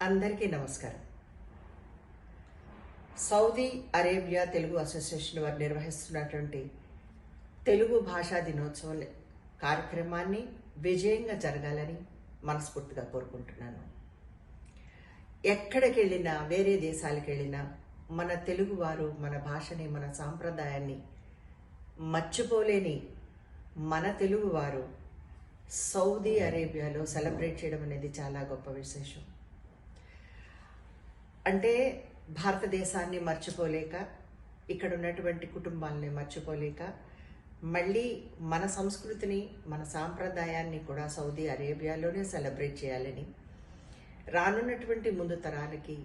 అందరికీ నమస్కారం. Saudi Arabia Telugu association వారు నిర్వహిస్తున్నటువంటి తెలుగు భాషా దినోత్సవం కార్యక్రమాన్ని విజయంగా జరగాలని మనస్ఫూర్తిగా కోరుకుంటున్నాను. ఎక్కడికి వెళ్ళినా, వేరే దేశాలకు వెళ్ళినా మన తెలుగువారు మన భాషని, మన సాంప్రదాయాన్ని మర్చిపోలేని మన తెలుగువారు సౌదీ అరేబియాలో సెలబ్రేట్ చేయడం అనేది చాలా గొప్ప విశేషం. అంటే భారతదేశాన్ని మర్చిపోలేక, ఇక్కడ ఉన్నటువంటి కుటుంబాలని మర్చిపోలేక, మళ్ళీ మన సంస్కృతిని, మన సాంప్రదాయాన్ని కూడా సౌదీ అరేబియాలోనే సెలబ్రేట్ చేయాలని, రానున్నటువంటి ముందు తరాలకి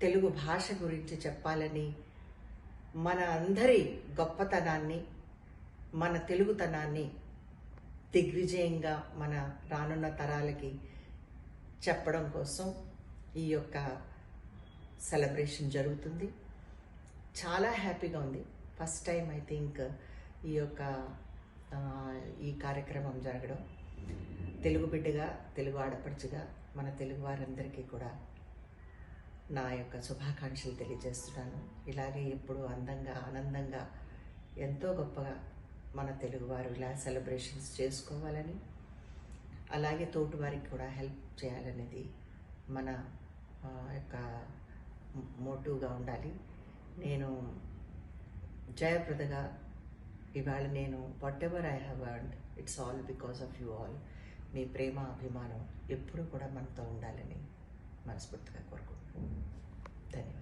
తెలుగు భాష గురించి చెప్పాలని, మన అందరి గొప్పతనాన్ని, మన తెలుగుతనాన్ని దిగ్విజయంగా మన రానున్న తరాలకి చెప్పడం కోసం ఈ యొక్క సెలబ్రేషన్ జరుగుతుంది. చాలా హ్యాపీగా ఉంది. ఫస్ట్ టైం ఐ థింక్ ఈ కార్యక్రమం జరగడం. తెలుగు బిడ్డగా, తెలుగు ఆడపడుచుగా మన తెలుగు వారందరికీ కూడా నా యొక్క శుభాకాంక్షలు తెలియజేస్తున్నాను. ఇలాగే ఎప్పుడు అందంగా, ఆనందంగా, ఎంతో గొప్పగా మన తెలుగువారు ఇలా సెలబ్రేషన్స్ చేసుకోవాలని, అలాగే తోటి వారికి కూడా హెల్ప్ చేయాలనేది మన యొక్క మోటివ్గా ఉండాలి. నేను జయప్రదగా ఇవాళ నేను whatever I have earned, it's all because of you all. మీ ప్రేమ, అభిమానం ఎప్పుడూ కూడా మనతో ఉండాలని మనస్ఫూర్తిగా కోరుకుంటున్నాను. ధన్యవాదాలు.